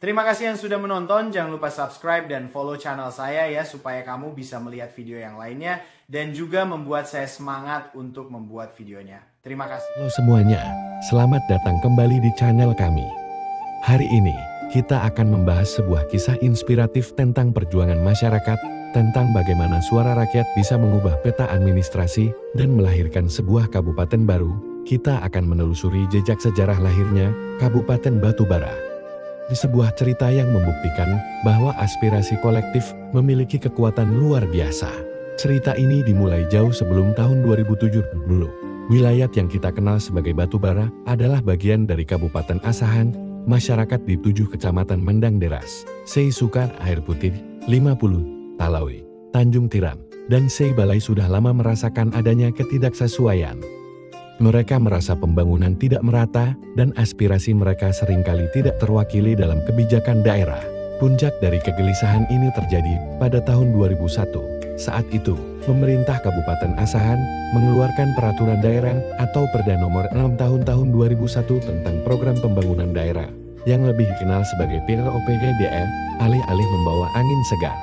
Terima kasih yang sudah menonton, jangan lupa subscribe dan follow channel saya ya supaya kamu bisa melihat video yang lainnya dan juga membuat saya semangat untuk membuat videonya. Terima kasih. Halo semuanya, selamat datang kembali di channel kami. Hari ini, kita akan membahas sebuah kisah inspiratif tentang perjuangan masyarakat, tentang bagaimana suara rakyat bisa mengubah peta administrasi dan melahirkan sebuah kabupaten baru. Kita akan menelusuri jejak sejarah lahirnya, Kabupaten Batubara. Di sebuah cerita yang membuktikan bahwa aspirasi kolektif memiliki kekuatan luar biasa. Cerita ini dimulai jauh sebelum tahun 2007 dulu. Wilayah yang kita kenal sebagai Batubara adalah bagian dari Kabupaten Asahan, masyarakat di 7 kecamatan Mendang Deras, Sei Sukar, Air Putih, 50, Talawi, Tanjung Tiram, dan Sei Balai sudah lama merasakan adanya ketidaksesuaian. Mereka merasa pembangunan tidak merata dan aspirasi mereka seringkali tidak terwakili dalam kebijakan daerah. Puncak dari kegelisahan ini terjadi pada tahun 2001. Saat itu, pemerintah Kabupaten Asahan mengeluarkan peraturan daerah atau Perda Nomor 6 tahun 2001 tentang program pembangunan daerah yang lebih dikenal sebagai PROPGDR, alih-alih membawa angin segar.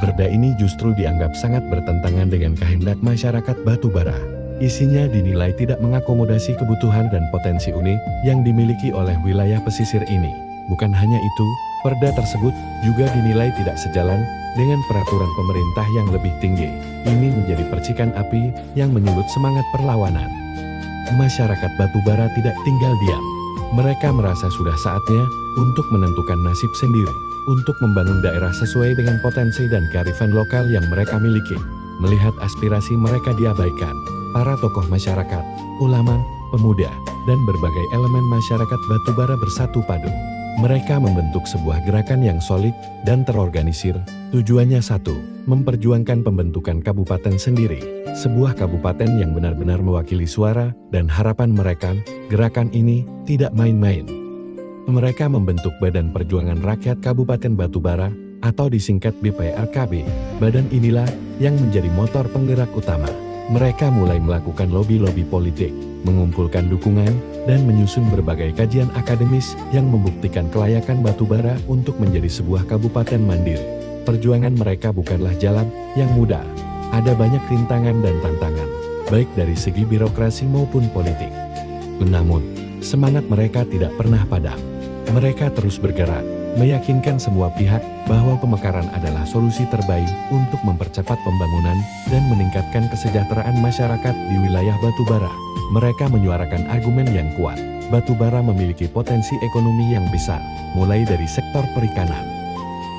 Perda ini justru dianggap sangat bertentangan dengan kehendak masyarakat Batubara. Isinya dinilai tidak mengakomodasi kebutuhan dan potensi unik yang dimiliki oleh wilayah pesisir ini. Bukan hanya itu, perda tersebut juga dinilai tidak sejalan dengan peraturan pemerintah yang lebih tinggi. Ini menjadi percikan api yang menyulut semangat perlawanan. Masyarakat Batubara tidak tinggal diam. Mereka merasa sudah saatnya untuk menentukan nasib sendiri, untuk membangun daerah sesuai dengan potensi dan kearifan lokal yang mereka miliki. Melihat aspirasi mereka diabaikan, para tokoh masyarakat, ulama, pemuda, dan berbagai elemen masyarakat Batubara bersatu padu. Mereka membentuk sebuah gerakan yang solid dan terorganisir. Tujuannya satu, memperjuangkan pembentukan kabupaten sendiri. Sebuah kabupaten yang benar-benar mewakili suara dan harapan mereka. Gerakan ini tidak main-main. Mereka membentuk Badan Perjuangan Rakyat Kabupaten Batubara, atau disingkat BPRKB. Badan inilah yang menjadi motor penggerak utama. Mereka mulai melakukan lobi-lobi politik, mengumpulkan dukungan, dan menyusun berbagai kajian akademis yang membuktikan kelayakan Batubara untuk menjadi sebuah kabupaten mandiri. Perjuangan mereka bukanlah jalan yang mudah. Ada banyak rintangan dan tantangan, baik dari segi birokrasi maupun politik. Namun, semangat mereka tidak pernah padam. Mereka terus bergerak, meyakinkan semua pihak bahwa pemekaran adalah solusi terbaik untuk mempercepat pembangunan dan meningkatkan kesejahteraan masyarakat di wilayah Batubara. Mereka menyuarakan argumen yang kuat. Batubara memiliki potensi ekonomi yang besar, mulai dari sektor perikanan,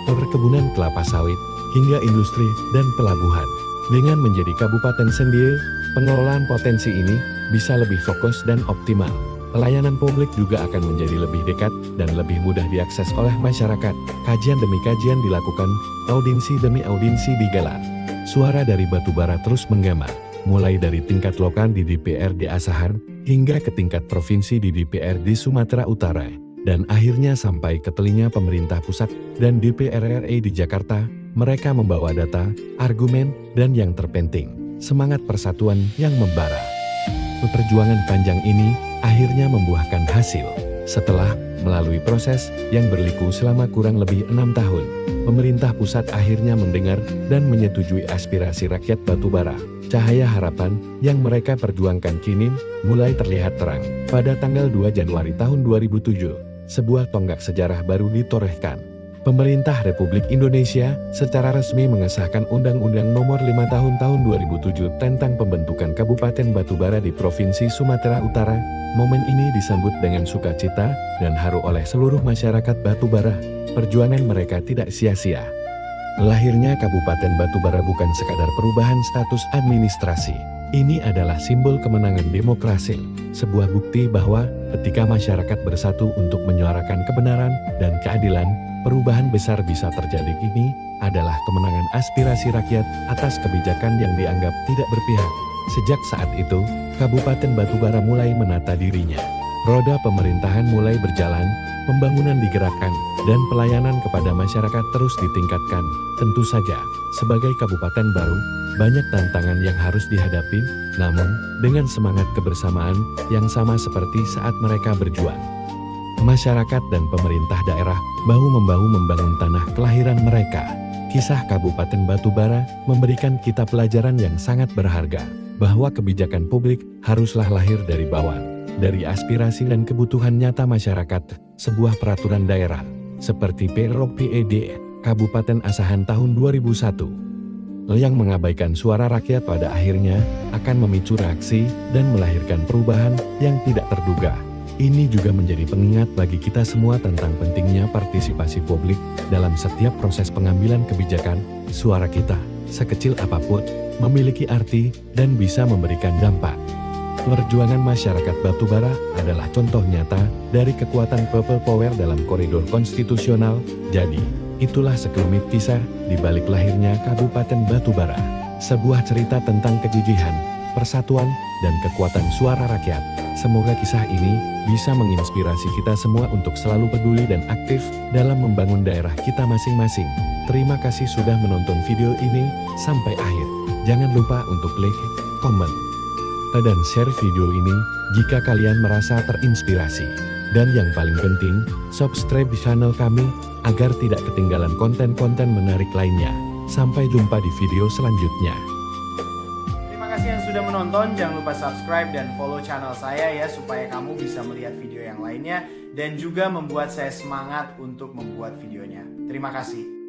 perkebunan kelapa sawit, hingga industri dan pelabuhan. Dengan menjadi kabupaten sendiri, pengelolaan potensi ini bisa lebih fokus dan optimal. Pelayanan publik juga akan menjadi lebih dekat dan lebih mudah diakses oleh masyarakat. Kajian demi kajian dilakukan, audiensi demi audiensi digelar. Suara dari Batubara terus menggema, mulai dari tingkat lokal di DPRD Asahan, hingga ke tingkat provinsi di DPRD Sumatera Utara, dan akhirnya sampai ke telinga pemerintah pusat dan DPR RI di Jakarta. Mereka membawa data, argumen, dan yang terpenting, semangat persatuan yang membara. Perjuangan panjang ini akhirnya membuahkan hasil. Setelah melalui proses yang berliku selama kurang lebih 6 tahun, pemerintah pusat akhirnya mendengar dan menyetujui aspirasi rakyat Batubara. Cahaya harapan yang mereka perjuangkan kini mulai terlihat terang. Pada tanggal 2 Januari tahun 2007, sebuah tonggak sejarah baru ditorehkan. Pemerintah Republik Indonesia secara resmi mengesahkan Undang-Undang Nomor 5 tahun 2007 tentang pembentukan Kabupaten Batubara di Provinsi Sumatera Utara. Momen ini disambut dengan sukacita dan haru oleh seluruh masyarakat Batubara. Perjuangan mereka tidak sia-sia. Lahirnya Kabupaten Batubara bukan sekadar perubahan status administrasi. Ini adalah simbol kemenangan demokrasi. Sebuah bukti bahwa ketika masyarakat bersatu untuk menyuarakan kebenaran dan keadilan, perubahan besar bisa terjadi. Ini adalah kemenangan aspirasi rakyat atas kebijakan yang dianggap tidak berpihak. Sejak saat itu, Kabupaten Batubara mulai menata dirinya. Roda pemerintahan mulai berjalan, pembangunan digerakkan, dan pelayanan kepada masyarakat terus ditingkatkan. Tentu saja, sebagai kabupaten baru, banyak tantangan yang harus dihadapi, namun dengan semangat kebersamaan yang sama seperti saat mereka berjuang. Masyarakat dan pemerintah daerah bahu-membahu membangun tanah kelahiran mereka. Kisah Kabupaten Batubara memberikan kita pelajaran yang sangat berharga, bahwa kebijakan publik haruslah lahir dari bawah, dari aspirasi dan kebutuhan nyata masyarakat. Sebuah peraturan daerah, seperti PROPED Kabupaten Asahan tahun 2001, yang mengabaikan suara rakyat pada akhirnya akan memicu reaksi dan melahirkan perubahan yang tidak terduga. Ini juga menjadi pengingat bagi kita semua tentang pentingnya partisipasi publik dalam setiap proses pengambilan kebijakan. Suara kita, sekecil apapun, memiliki arti dan bisa memberikan dampak. Perjuangan masyarakat Batubara adalah contoh nyata dari kekuatan people power dalam koridor konstitusional. Jadi, itulah sekelumit kisah di balik lahirnya Kabupaten Batubara. Sebuah cerita tentang kegigihan, persatuan, dan kekuatan suara rakyat. Semoga kisah ini bisa menginspirasi kita semua untuk selalu peduli dan aktif dalam membangun daerah kita masing-masing. Terima kasih sudah menonton video ini sampai akhir. Jangan lupa untuk like, komen, dan share video ini jika kalian merasa terinspirasi. Dan yang paling penting, subscribe channel kami agar tidak ketinggalan konten-konten menarik lainnya. Sampai jumpa di video selanjutnya. Terima kasih yang sudah menonton. Jangan lupa subscribe dan follow channel saya ya, supaya kamu bisa melihat video yang lainnya dan juga membuat saya semangat untuk membuat videonya. Terima kasih.